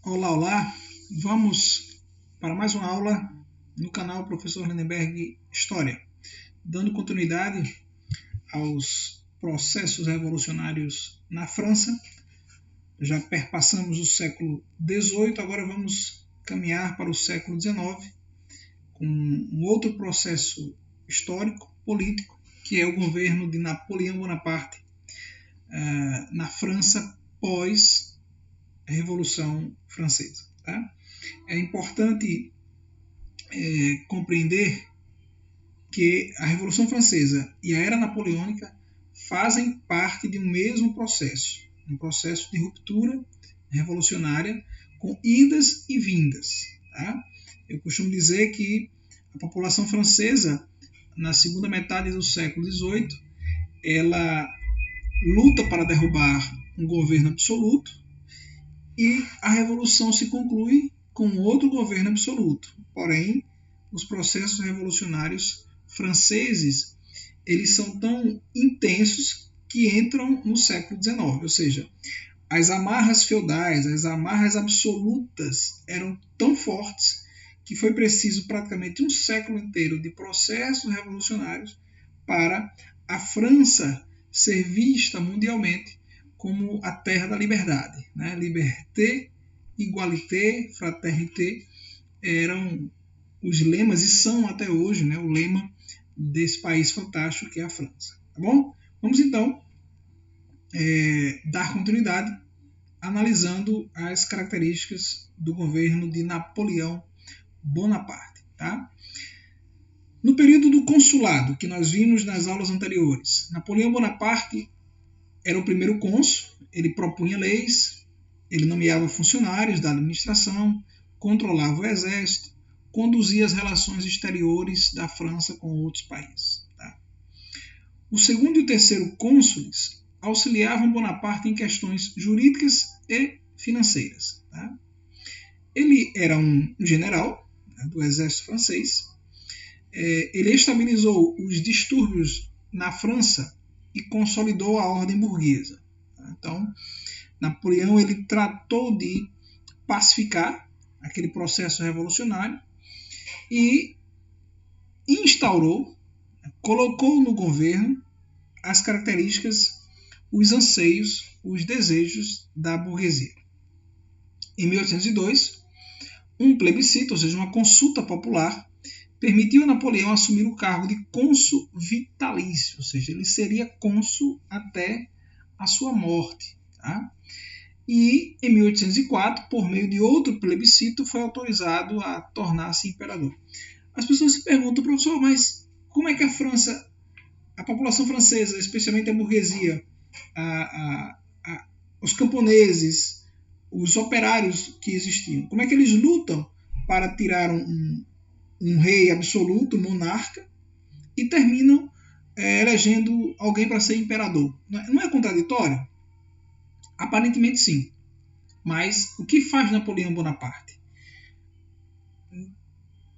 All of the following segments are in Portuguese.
Olá, olá! Vamos para mais uma aula no canal Professor Lindenberg História, dando continuidade aos processos revolucionários na França. Já perpassamos o século XVIII, agora vamos caminhar para o século XIX, com um outro processo histórico, político, que é o governo de Napoleão Bonaparte na França pós a Revolução Francesa. Tá? É importante compreender que a Revolução Francesa e a Era Napoleônica fazem parte de um mesmo processo, um processo de ruptura revolucionária com idas e vindas. Tá? Eu costumo dizer que a população francesa, na segunda metade do século XVIII, ela luta para derrubar um governo absoluto e a Revolução se conclui com outro governo absoluto. Porém, os processos revolucionários franceses eles são tão intensos que entram no século XIX, ou seja, as amarras feudais, as amarras absolutas eram tão fortes que foi preciso praticamente um século inteiro de processos revolucionários para a França ser vista mundialmente como a terra da liberdade. Né? Liberté, igualité, fraternité eram os lemas, e são até hoje, né, o lema desse país fantástico que é a França. Tá bom? Vamos então dar continuidade analisando as características do governo de Napoleão Bonaparte. Tá? No período do consulado, que nós vimos nas aulas anteriores, Napoleão Bonaparte era o primeiro cônsul, ele propunha leis, ele nomeava funcionários da administração, controlava o exército, conduzia as relações exteriores da França com outros países. Tá? O segundo e o terceiro cônsules auxiliavam Bonaparte em questões jurídicas e financeiras. Tá? Ele era um general, né, do exército francês. Ele estabilizou os distúrbios na França e consolidou a ordem burguesa. Então, Napoleão ele tratou de pacificar aquele processo revolucionário e instaurou, colocou no governo as características, os anseios, os desejos da burguesia. Em 1802, um plebiscito, ou seja, uma consulta popular, permitiu a Napoleão assumir o cargo de cônsul vitalício, ou seja, ele seria cônsul até a sua morte. Tá? E em 1804, por meio de outro plebiscito, foi autorizado a tornar-se imperador. As pessoas se perguntam, professor, mas como é que a França, a população francesa, especialmente a burguesia, os camponeses, os operários que existiam, como é que eles lutam para tirar um rei absoluto, um monarca, e terminam elegendo alguém para ser imperador? Não é contraditório? Aparentemente sim. Mas o que faz Napoleão Bonaparte?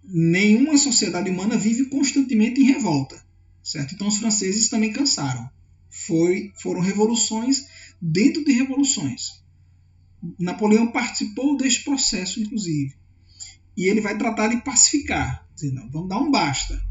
Nenhuma sociedade humana vive constantemente em revolta. Certo? Então os franceses também cansaram. Foram revoluções dentro de revoluções. Napoleão participou deste processo, inclusive. E ele vai tratar de pacificar. Dizer, não, vamos dar um basta.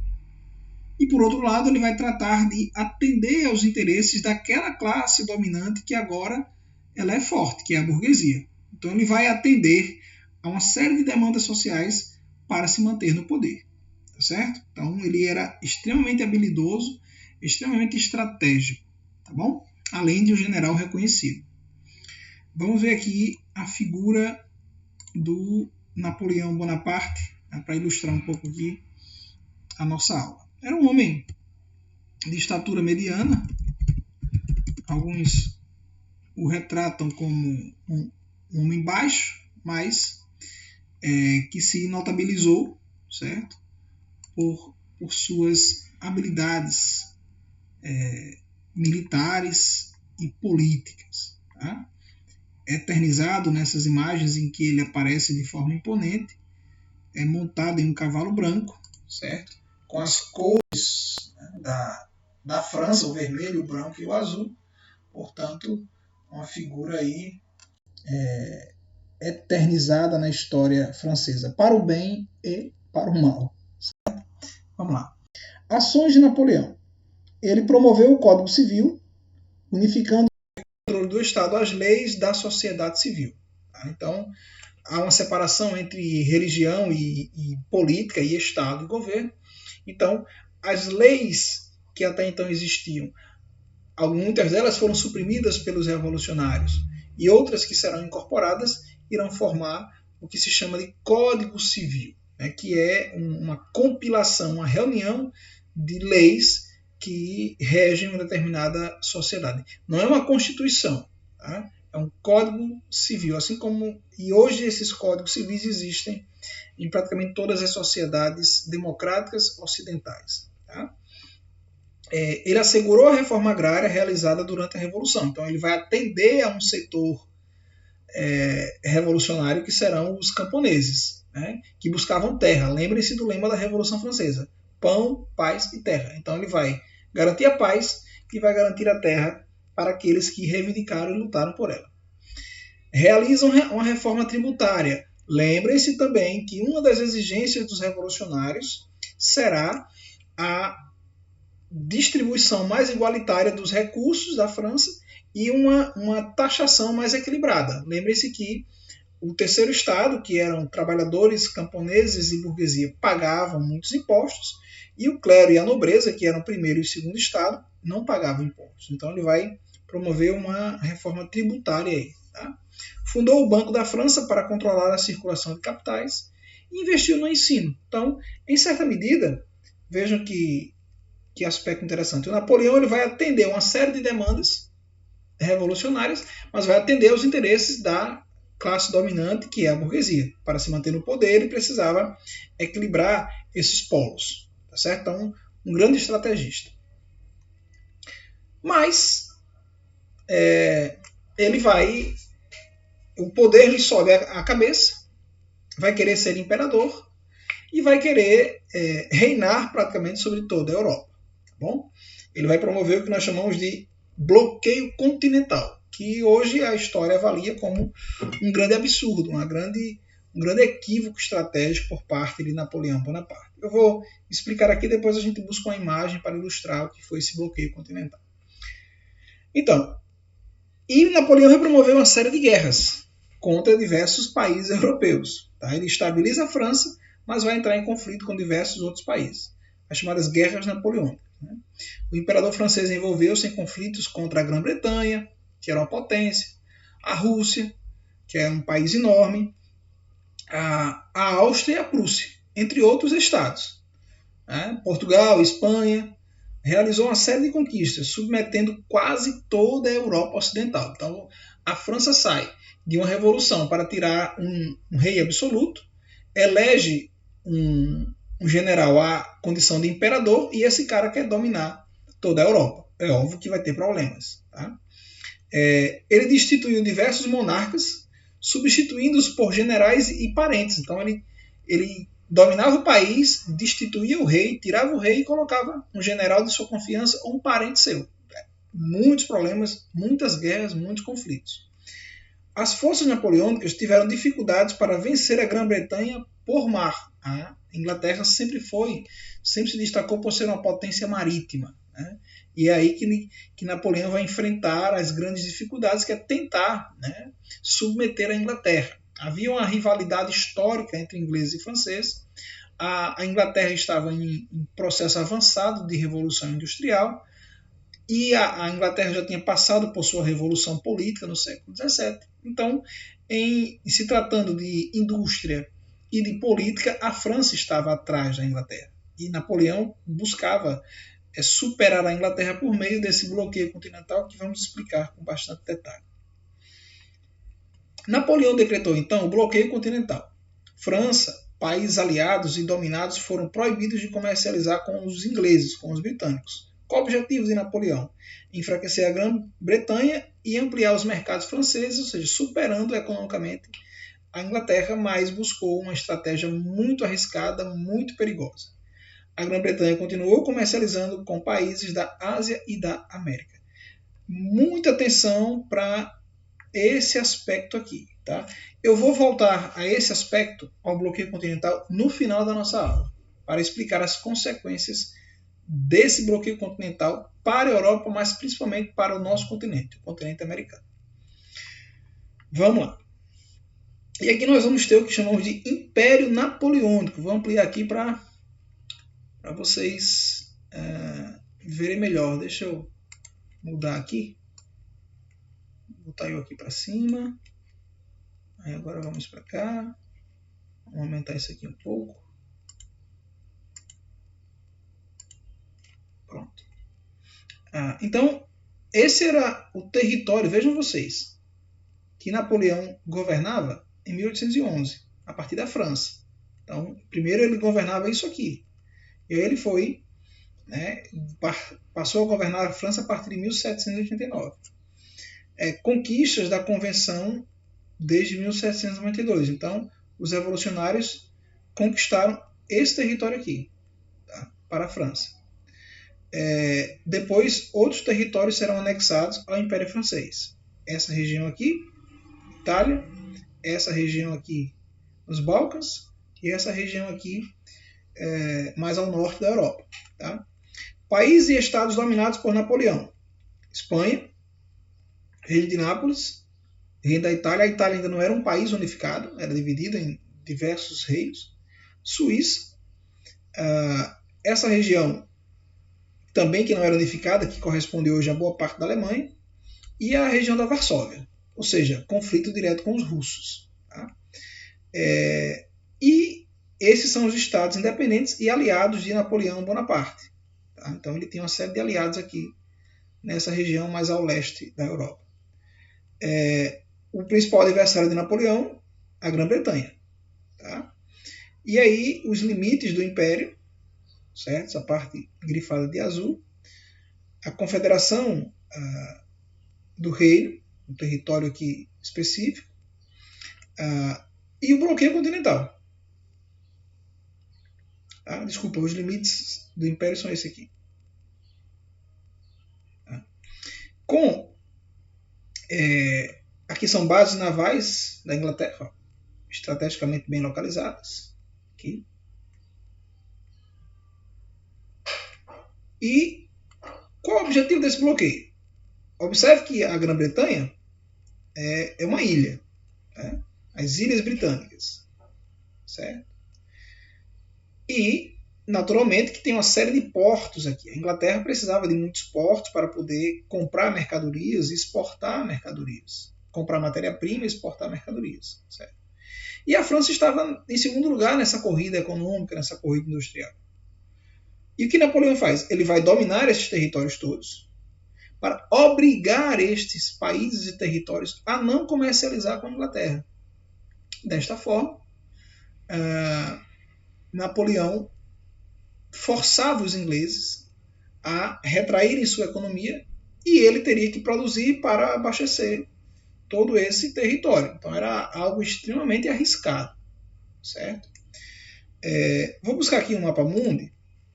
E por outro lado, ele vai tratar de atender aos interesses daquela classe dominante que agora ela é forte, que é a burguesia. Então ele vai atender a uma série de demandas sociais para se manter no poder. Tá certo? Então ele era extremamente habilidoso, extremamente estratégico. Tá bom? Além de um general reconhecido. Vamos ver aqui a figura do Napoleão Bonaparte, né, para ilustrar um pouco aqui a nossa aula. Era um homem de estatura mediana. Alguns o retratam como um homem baixo, mas que se notabilizou, certo? Por suas habilidades militares e políticas. Tá? Eternizado nessas imagens em que ele aparece de forma imponente, montado em um cavalo branco, certo? Com as cores, né, da França, o vermelho, o branco e o azul. Portanto, uma figura aí eternizada na história francesa, para o bem e para o mal. Certo? Vamos lá. Ações de Napoleão. Ele promoveu o Código Civil, unificando o controle do Estado às leis da sociedade civil. Tá? Então, há uma separação entre religião e política, e Estado e governo. Então, as leis que até então existiam, muitas delas foram suprimidas pelos revolucionários, e outras que serão incorporadas irão formar o que se chama de Código Civil, né, que é uma compilação, uma reunião de leis que regem uma determinada sociedade. Não é uma constituição, tá? É um código civil, assim como e hoje esses códigos civis existem em praticamente todas as sociedades democráticas ocidentais. Tá? Ele assegurou a reforma agrária realizada durante a Revolução. Então ele vai atender a um setor revolucionário que serão os camponeses, né, que buscavam terra. Lembrem-se do lema da Revolução Francesa: pão, paz e terra. Então ele vai garantir a paz e vai garantir a terra para aqueles que reivindicaram e lutaram por ela. Realizam uma reforma tributária. Lembrem-se também que uma das exigências dos revolucionários será a distribuição mais igualitária dos recursos da França e uma taxação mais equilibrada. Lembrem-se que o terceiro estado, que eram trabalhadores, camponeses e burguesia, pagavam muitos impostos, e o clero e a nobreza, que eram o primeiro e o segundo estado, não pagavam impostos. Então ele vai promover uma reforma tributária aí. Tá? Fundou o Banco da França para controlar a circulação de capitais e investiu no ensino. Então, em certa medida, vejam que aspecto interessante. O Napoleão ele vai atender uma série de demandas revolucionárias, mas vai atender aos interesses da classe dominante, que é a burguesia. Para se manter no poder, ele precisava equilibrar esses polos. Tá certo? Então, um grande estrategista. Mas ele vai... O poder lhe sobe a cabeça, vai querer ser imperador e vai querer reinar praticamente sobre toda a Europa. Tá bom? Ele vai promover o que nós chamamos de bloqueio continental, que hoje a história avalia como um grande absurdo, um grande equívoco estratégico por parte de Napoleão Bonaparte. Eu vou explicar aqui, depois a gente busca uma imagem para ilustrar o que foi esse bloqueio continental. Então, e Napoleão vai promover uma série de guerras contra diversos países europeus. Tá? Ele estabiliza a França, mas vai entrar em conflito com diversos outros países. As chamadas guerras napoleônicas. Né? O imperador francês envolveu-se em conflitos contra a Grã-Bretanha, que era uma potência, a Rússia, que é um país enorme, a Áustria e a Prússia, entre outros estados. Né? Portugal, Espanha, realizou uma série de conquistas, submetendo quase toda a Europa Ocidental. Então, a França sai de uma revolução para tirar um rei absoluto, elege um general à condição de imperador, e esse cara quer dominar toda a Europa. É óbvio que vai ter problemas. Tá? Ele destituiu diversos monarcas, substituindo-os por generais e parentes. Então ele dominava o país, destituía o rei, tirava o rei e colocava um general de sua confiança ou um parente seu. Muitos problemas, muitas guerras, muitos conflitos. As forças napoleônicas tiveram dificuldades para vencer a Grã-Bretanha por mar. A Inglaterra sempre se destacou por ser uma potência marítima. Né? E é aí que Napoleão vai enfrentar as grandes dificuldades, que é tentar, né, submeter a Inglaterra. Havia uma rivalidade histórica entre ingleses e franceses. A Inglaterra estava em processo avançado de revolução industrial, e a Inglaterra já tinha passado por sua revolução política no século XVII. Então, em se tratando de indústria e de política, a França estava atrás da Inglaterra. E Napoleão buscava superar a Inglaterra por meio desse bloqueio continental, que vamos explicar com bastante detalhe. Napoleão decretou, então, o bloqueio continental. França, países aliados e dominados foram proibidos de comercializar com os ingleses, com os britânicos. Qual o objetivo de Napoleão? Enfraquecer a Grã-Bretanha e ampliar os mercados franceses, ou seja, superando economicamente a Inglaterra, mas buscou uma estratégia muito arriscada, muito perigosa. A Grã-Bretanha continuou comercializando com países da Ásia e da América. Muita atenção para esse aspecto aqui. Tá? Eu vou voltar a esse aspecto, ao bloqueio continental, no final da nossa aula, para explicar as consequências desse bloqueio continental para a Europa, mas principalmente para o nosso continente, o continente americano. Vamos lá. E aqui nós vamos ter o que chamamos de Império Napoleônico. Vou ampliar aqui para vocês verem melhor. Deixa eu mudar aqui. Vou botar eu aqui para cima. Aí agora vamos para cá. Vamos aumentar isso aqui um pouco. Pronto. Então, esse era o território, vejam vocês, que Napoleão governava em 1811, a partir da França. Então, primeiro ele governava isso aqui. E aí ele foi, né, passou a governar a França a partir de 1789. Conquistas da Convenção desde 1792. Então, os revolucionários conquistaram esse território aqui, tá, para a França. Depois, outros territórios serão anexados ao Império Francês. Essa região aqui, Itália, essa região aqui, os Balcãs, e essa região aqui, mais ao norte da Europa. Tá? Países e estados dominados por Napoleão: Espanha, Reino de Nápoles, Reino da Itália. A Itália ainda não era um país unificado, era dividida em diversos reinos. Suíça, essa região também que não era unificada, que corresponde hoje a boa parte da Alemanha, e a região da Varsóvia, ou seja, conflito direto com os russos. Tá? E esses são os estados independentes e aliados de Napoleão Bonaparte. Tá? Então ele tinha uma série de aliados aqui nessa região mais ao leste da Europa. O principal adversário de Napoleão, a Grã-Bretanha. Tá? E aí os limites do Império, certo? Essa parte grifada de azul, a confederação do reino, um território aqui específico, e o bloqueio continental. Desculpa, os limites do Império são esse aqui. Aqui são bases navais da Inglaterra, estrategicamente bem localizadas. Aqui. E qual é o objetivo desse bloqueio? Observe que a Grã-Bretanha é uma ilha, né? As Ilhas Britânicas, certo? E, naturalmente, que tem uma série de portos aqui. A Inglaterra precisava de muitos portos para poder comprar mercadorias e exportar mercadorias. Comprar matéria-prima e exportar mercadorias, certo? E a França estava em segundo lugar nessa corrida econômica, nessa corrida industrial. E o que Napoleão faz? Ele vai dominar esses territórios todos para obrigar estes países e territórios a não comercializar com a Inglaterra. Desta forma, Napoleão forçava os ingleses a retraírem sua economia e ele teria que produzir para abastecer todo esse território. Então era algo extremamente arriscado, certo? Vou buscar aqui um mapa mundi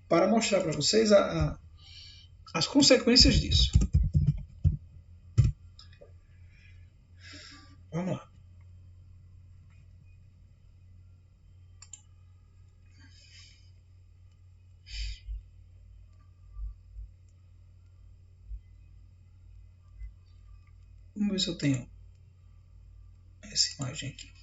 para mostrar para vocês as consequências disso. Vamos lá. Vamos ver se eu tenho essa imagem aqui.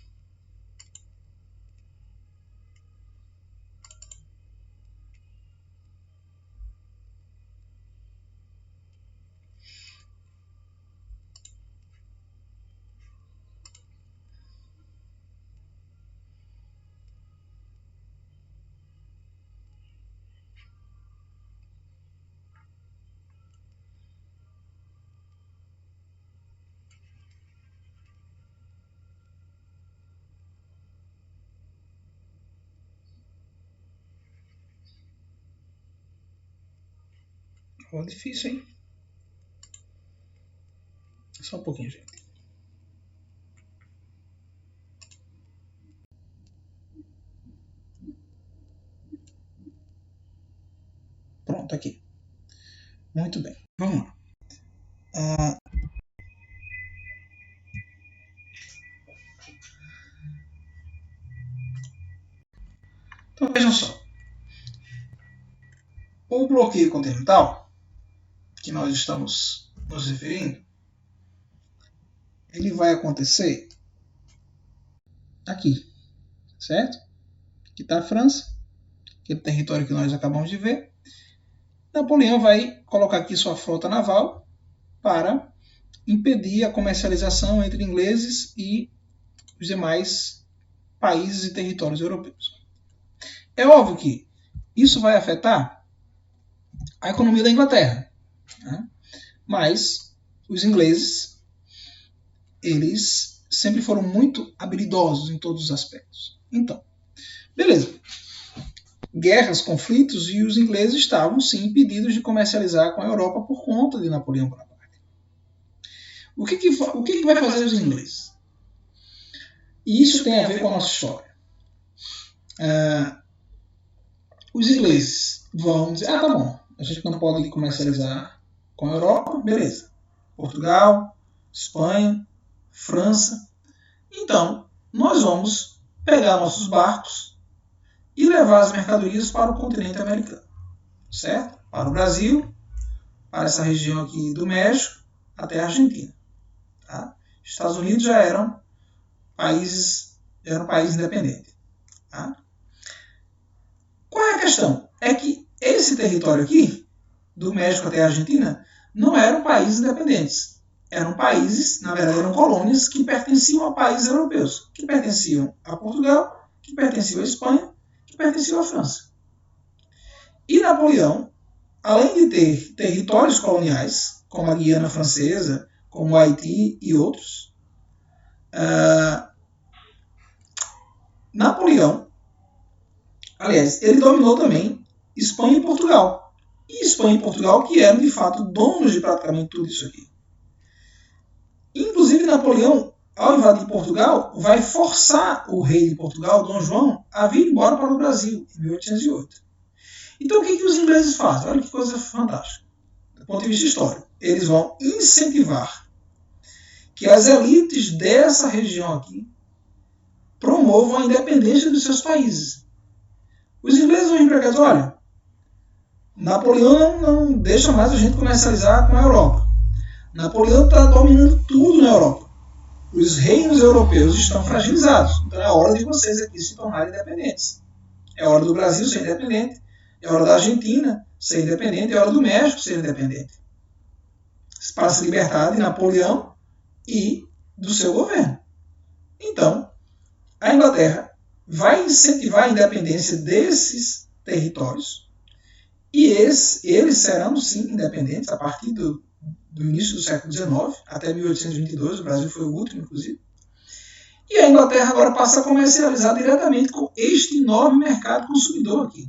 Difícil, hein? Só um pouquinho, gente. Pronto, aqui. Muito bem. Vamos lá. só. O bloqueio continental, que nós estamos nos referindo, ele vai acontecer aqui, certo? Aqui está a França, aquele território que nós acabamos de ver. Napoleão vai colocar aqui sua frota naval para impedir a comercialização entre ingleses e os demais países e territórios europeus. É óbvio que isso vai afetar a economia da Inglaterra, né? Mas os ingleses, eles sempre foram muito habilidosos em todos os aspectos. Então, beleza. Guerras, conflitos, e os ingleses estavam, sim, impedidos de comercializar com a Europa por conta de Napoleão Bonaparte. O que vai fazer os ingleses? E isso tem a ver com a nossa história. Os ingleses vão dizer, tá bom, a gente não pode comercializar com a Europa, beleza. Portugal, Espanha, França. Então, nós vamos pegar nossos barcos e levar as mercadorias para o continente americano, certo? Para o Brasil, para essa região aqui do México, até a Argentina. Tá? Estados Unidos já eram países independentes. Tá? Qual é a questão? É que esse território aqui, do México até a Argentina, não eram países independentes. Eram países, na verdade, eram colônias que pertenciam a países europeus, que pertenciam a Portugal, que pertenciam à Espanha, que pertenciam à França. E Napoleão, além de ter territórios coloniais, como a Guiana Francesa, como o Haiti e outros, Napoleão, aliás, ele dominou também Espanha e Portugal. E Espanha e Portugal que eram, de fato, donos de praticamente tudo isso aqui. Inclusive, Napoleão, ao invadir Portugal, vai forçar o rei de Portugal, Dom João, a vir embora para o Brasil, em 1808. Então, o que os ingleses fazem? Olha que coisa fantástica. Do ponto de vista histórico, eles vão incentivar que as elites dessa região aqui promovam a independência dos seus países. Os ingleses vão empregar, olha, Napoleão não deixa mais a gente comercializar com a Europa. Napoleão está dominando tudo na Europa. Os reinos europeus estão fragilizados. Então é hora de vocês aqui se tornarem independentes. É hora do Brasil ser independente. É hora da Argentina ser independente. É hora do México ser independente. Para se libertar de Napoleão e do seu governo. Então, a Inglaterra vai incentivar a independência desses territórios e eles serão, sim, independentes a partir do início do século XIX, até 1822, o Brasil foi o último, inclusive. E a Inglaterra agora passa a comercializar diretamente com este enorme mercado consumidor aqui.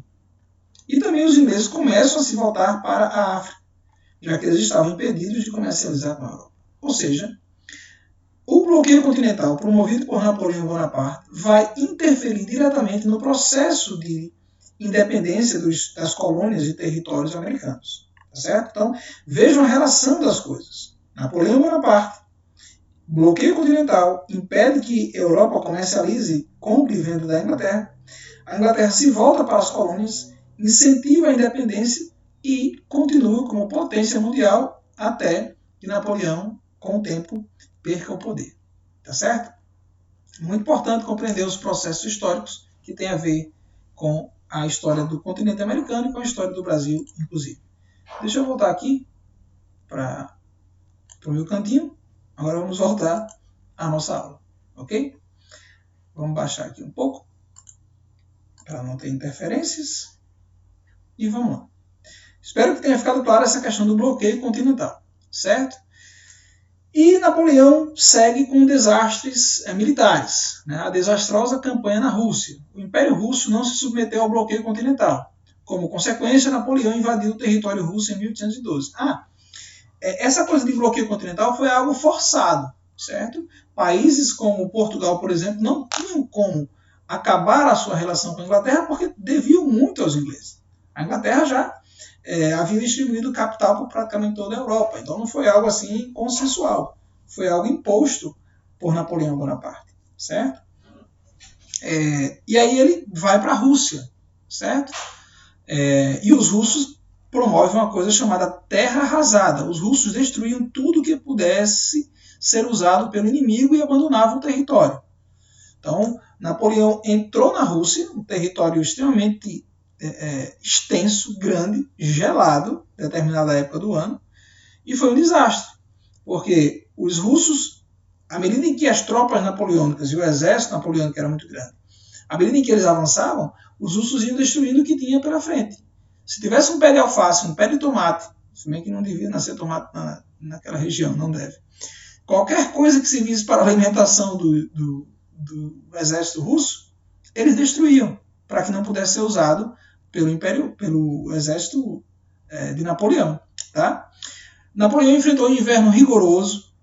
E também os ingleses começam a se voltar para a África, já que eles estavam impedidos de comercializar com a Europa. Ou seja, o bloqueio continental promovido por Napoleão Bonaparte vai interferir diretamente no processo de independência das colônias e territórios americanos. Tá certo? Então, vejam a relação das coisas. Napoleão Bonaparte, bloqueio continental, impede que a Europa comercialize, compre e venda da Inglaterra. A Inglaterra se volta para as colônias, incentiva a independência e continua como potência mundial até que Napoleão, com o tempo, perca o poder. Tá certo? Muito importante compreender os processos históricos que têm a ver com a história do continente americano e com a história do Brasil, inclusive. Deixa eu voltar aqui para o meu cantinho. Agora vamos voltar à nossa aula. Ok? Vamos baixar aqui um pouco para não ter interferências. E vamos lá. Espero que tenha ficado clara essa questão do bloqueio continental. Certo? E Napoleão segue com desastres militares. Né? A desastrosa campanha na Rússia. O Império Russo não se submeteu ao bloqueio continental. Como consequência, Napoleão invadiu o território russo em 1812. Essa coisa de bloqueio continental foi algo forçado, certo? Países como Portugal, por exemplo, não tinham como acabar a sua relação com a Inglaterra porque deviam muito aos ingleses. A Inglaterra já havia distribuído capital por praticamente toda a Europa. Então não foi algo assim consensual. Foi algo imposto por Napoleão Bonaparte, certo? E aí ele vai para a Rússia, certo? E os russos promovem uma coisa chamada terra arrasada. Os russos destruíam tudo que pudesse ser usado pelo inimigo e abandonavam o território. Então, Napoleão entrou na Rússia, um território extremamente extenso, grande, gelado, em determinada época do ano, e foi um desastre, porque os russos, à medida em que as tropas napoleônicas e o exército napoleônico era muito grande, à medida em que eles avançavam, os russos iam destruindo o que tinha pela frente. Se tivesse um pé de alface, um pé de tomate, se bem que não devia nascer tomate naquela região, não deve. Qualquer coisa que servisse para a alimentação do exército russo, eles destruíam, para que não pudesse ser usado pelo exército de Napoleão. Tá? Napoleão enfrentou um inverno rigoroso,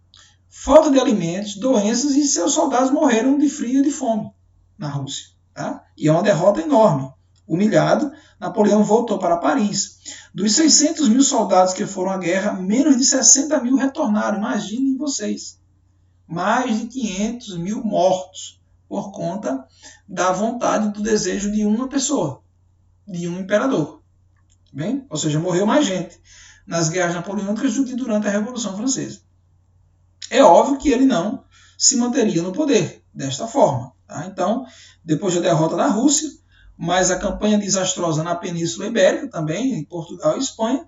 falta de alimentos, doenças, e seus soldados morreram de frio e de fome na Rússia. Tá? E é uma derrota enorme. Humilhado, Napoleão voltou para Paris. Dos 600 mil soldados que foram à guerra, menos de 60 mil retornaram. Imaginem vocês. Mais de 500 mil mortos por conta da vontade, do desejo de uma pessoa, de um imperador. Bem? Ou seja, morreu mais gente nas guerras napoleônicas do que durante a Revolução Francesa. É óbvio que ele não se manteria no poder desta forma. Tá? Então, depois da derrota da Rússia, mas a campanha desastrosa na Península Ibérica, também em Portugal e Espanha,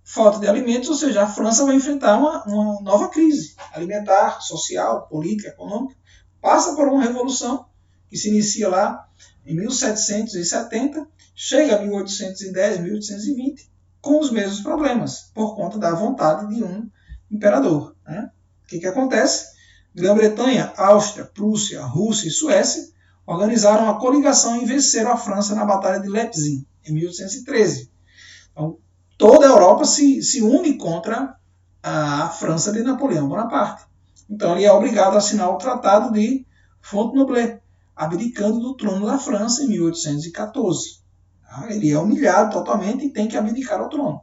falta de alimentos, ou seja, a França vai enfrentar uma nova crise alimentar, social, política, econômica, passa por uma revolução que se inicia lá em 1770, chega a 1810, 1820, com os mesmos problemas, por conta da vontade de um imperador. Né? O que acontece? Grã-Bretanha, Áustria, Prússia, Rússia e Suécia organizaram uma coligação e venceram a França na Batalha de Leipzig, em 1813. Então, toda a Europa se une contra a França de Napoleão Bonaparte. Então, ele é obrigado a assinar o Tratado de Fontainebleau, abdicando do trono da França em 1814. Ele é humilhado totalmente e tem que abdicar ao trono.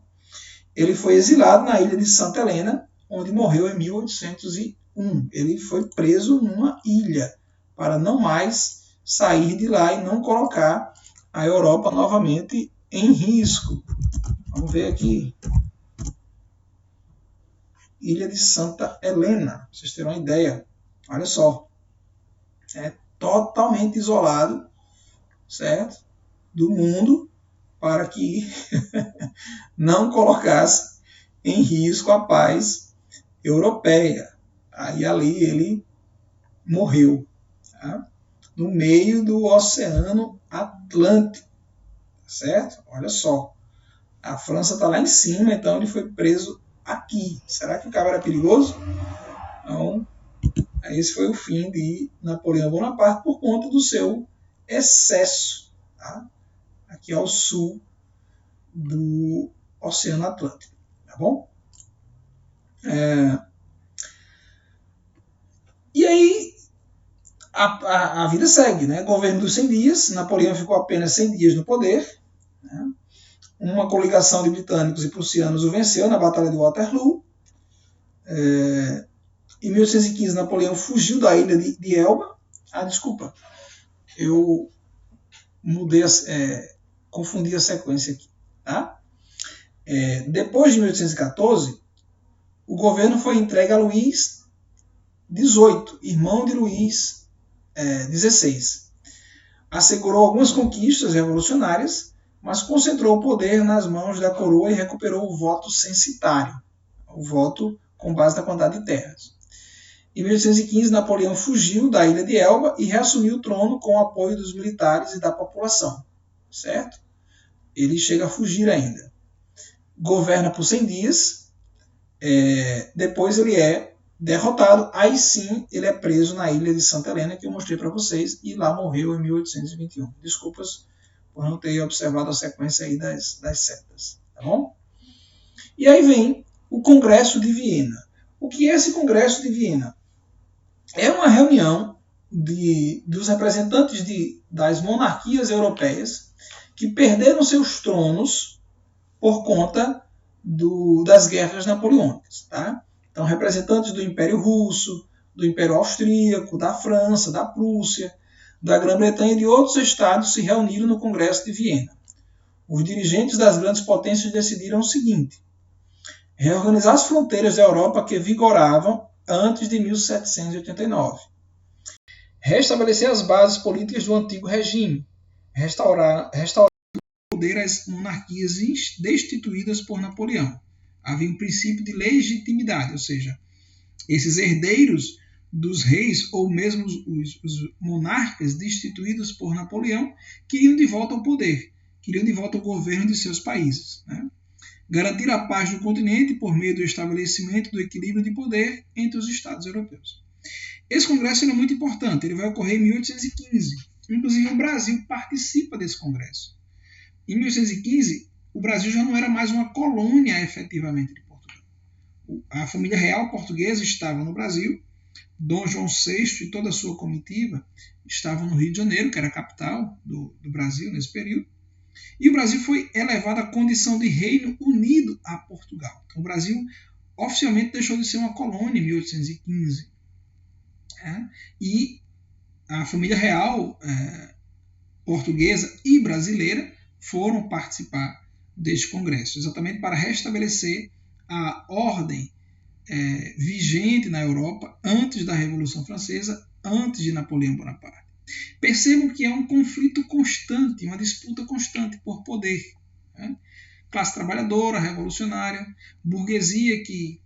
Ele foi exilado na ilha de Santa Helena, onde morreu em 1801. Ele foi preso numa ilha para não mais sair de lá e não colocar a Europa novamente em risco. Vamos ver aqui. Ilha de Santa Helena, para vocês terem uma ideia. Olha só. É totalmente isolado, certo? Do mundo, para que não colocasse em risco a paz europeia. Aí ali ele morreu. Tá? No meio do Oceano Atlântico. Certo? Olha só. A França está lá em cima, então ele foi preso aqui. Será que o cara era perigoso? Então, esse foi o fim de Napoleão Bonaparte por conta do seu excesso, tá? Aqui ao sul do Oceano Atlântico. Tá bom? E aí, a vida segue, né? Governo dos 100 dias, Napoleão ficou apenas 100 dias no poder. Né? Uma coligação de britânicos e prussianos o venceu na Batalha de Waterloo. Em 1815, Napoleão fugiu da ilha de Elba. Desculpa, eu confundi a sequência aqui. Tá? Depois de 1814, o governo foi entregue a Luís XVIII, irmão de Luís XVI. Assegurou algumas conquistas revolucionárias, mas concentrou o poder nas mãos da coroa e recuperou o voto censitário, o voto com base na quantidade de terras. Em 1815, Napoleão fugiu da ilha de Elba e reassumiu o trono com o apoio dos militares e da população. Certo? Ele chega a fugir ainda. Governa por 100 dias, depois ele é derrotado, aí sim ele é preso na ilha de Santa Helena, que eu mostrei para vocês, e lá morreu em 1821. Desculpas por não ter observado a sequência aí das setas. Tá bom? E aí vem o Congresso de Viena. O que é esse Congresso de Viena? É uma reunião dos representantes das monarquias europeias que perderam seus tronos por conta das guerras napoleônicas. Tá? Então, representantes do Império Russo, do Império Austríaco, da França, da Prússia, da Grã-Bretanha e de outros estados se reuniram no Congresso de Viena. os dirigentes das grandes potências decidiram o seguinte: reorganizar as fronteiras da Europa que vigoravam antes de 1789, restabelecer as bases políticas do antigo regime, restaurar o poder às monarquias destituídas por Napoleão. Havia um princípio de legitimidade, ou seja, esses herdeiros dos reis ou mesmo os monarcas destituídos por Napoleão queriam de volta ao poder, queriam de volta ao governo de seus países, né? Garantir a paz no continente por meio do estabelecimento do equilíbrio de poder entre os estados europeus. Esse congresso é muito importante, ele vai ocorrer em 1815. Inclusive o Brasil participa desse congresso. Em 1815, o Brasil já não era mais uma colônia efetivamente de Portugal. A família real portuguesa estava no Brasil, Dom João VI e toda a sua comitiva estavam no Rio de Janeiro, que era a capital do Brasil nesse período, e o Brasil foi elevado à condição de reino unido a Portugal. Então, o Brasil oficialmente deixou de ser uma colônia em 1815. E a família real portuguesa e brasileira foram participar deste congresso, exatamente para restabelecer a ordem vigente na Europa antes da Revolução Francesa, antes de Napoleão Bonaparte. Percebam que é um conflito constante, uma disputa constante por poder. Classe trabalhadora, revolucionária, burguesia que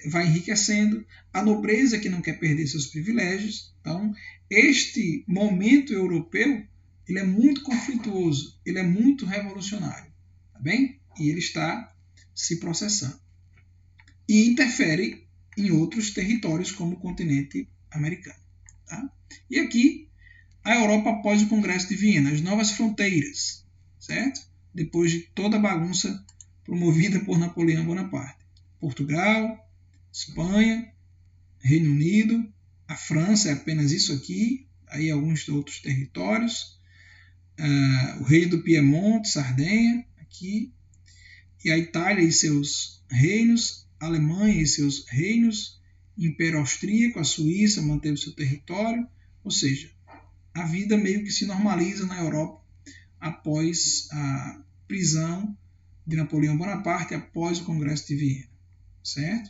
vai enriquecendo, a nobreza que não quer perder seus privilégios. Então, este momento europeu ele é muito conflituoso, ele é muito revolucionário, tá bem? E ele está se processando. E interfere em outros territórios, como o continente americano. Tá? E aqui, a Europa após o Congresso de Viena, as novas fronteiras, certo? Depois de toda a bagunça promovida por Napoleão Bonaparte. Portugal, Espanha, Reino Unido, a França é apenas isso aqui, aí alguns outros territórios, o Reino do Piemonte, Sardenha, aqui, e a Itália e seus reinos, a Alemanha e seus reinos, Império Austríaco, a Suíça manteve seu território, ou seja, a vida meio que se normaliza na Europa após a prisão de Napoleão Bonaparte, após o Congresso de Viena, certo?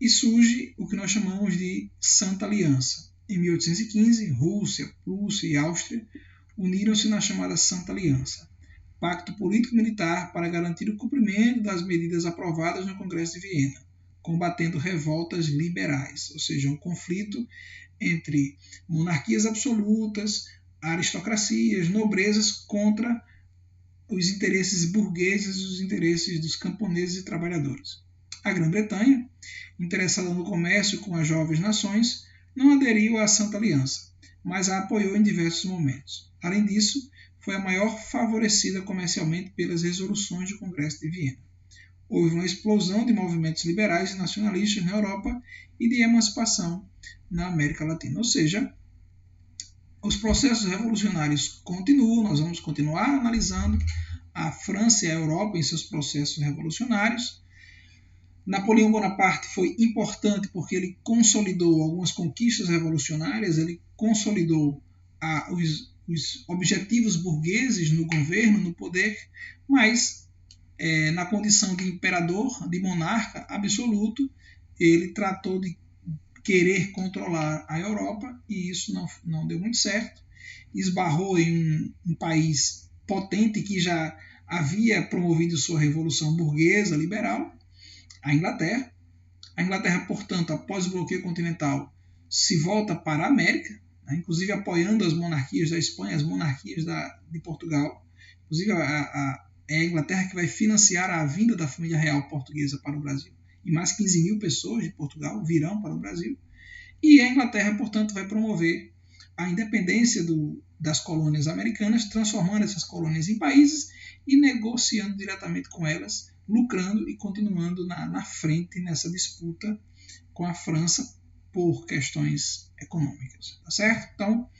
E surge o que nós chamamos de Santa Aliança. Em 1815, Rússia, Prússia e Áustria uniram-se na chamada Santa Aliança, pacto político-militar para garantir o cumprimento das medidas aprovadas no Congresso de Viena, combatendo revoltas liberais, ou seja, um conflito entre monarquias absolutas, aristocracias, nobrezas contra os interesses burgueses e os interesses dos camponeses e trabalhadores. A Grã-Bretanha, interessada no comércio com as jovens nações, não aderiu à Santa Aliança, mas a apoiou em diversos momentos. Além disso, foi a maior favorecida comercialmente pelas resoluções do Congresso de Viena. Houve uma explosão de movimentos liberais e nacionalistas na Europa e de emancipação na América Latina. Ou seja, os processos revolucionários continuam, nós vamos continuar analisando a França e a Europa em seus processos revolucionários. Napoleão Bonaparte foi importante porque ele consolidou algumas conquistas revolucionárias, ele consolidou os objetivos burgueses no governo, no poder, mas na condição de imperador, de monarca absoluto, ele tratou de querer controlar a Europa e isso não deu muito certo. Esbarrou em um país potente que já havia promovido sua revolução burguesa, liberal, a Inglaterra. A Inglaterra, portanto, após o bloqueio continental, se volta para a América, né, inclusive apoiando as monarquias da Espanha, as monarquias de Portugal. Inclusive é a Inglaterra que vai financiar a vinda da família real portuguesa para o Brasil. E mais 15 mil pessoas de Portugal virão para o Brasil. E a Inglaterra, portanto, vai promover a independência das colônias americanas, transformando essas colônias em países e negociando diretamente com elas, lucrando e continuando na frente nessa disputa com a França por questões econômicas. Tá certo? Então,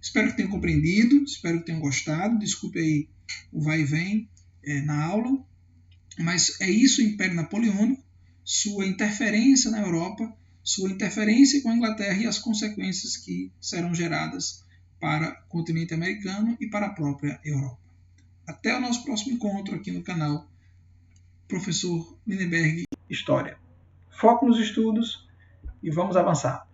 espero que tenham compreendido, espero que tenham gostado. Desculpe aí o vai e vem na aula, mas é isso o Império Napoleônico, sua interferência na Europa, sua interferência com a Inglaterra e as consequências que serão geradas para o continente americano e para a própria Europa. Até o nosso próximo encontro aqui no canal Professor Lindenberg História. Foco nos estudos e vamos avançar.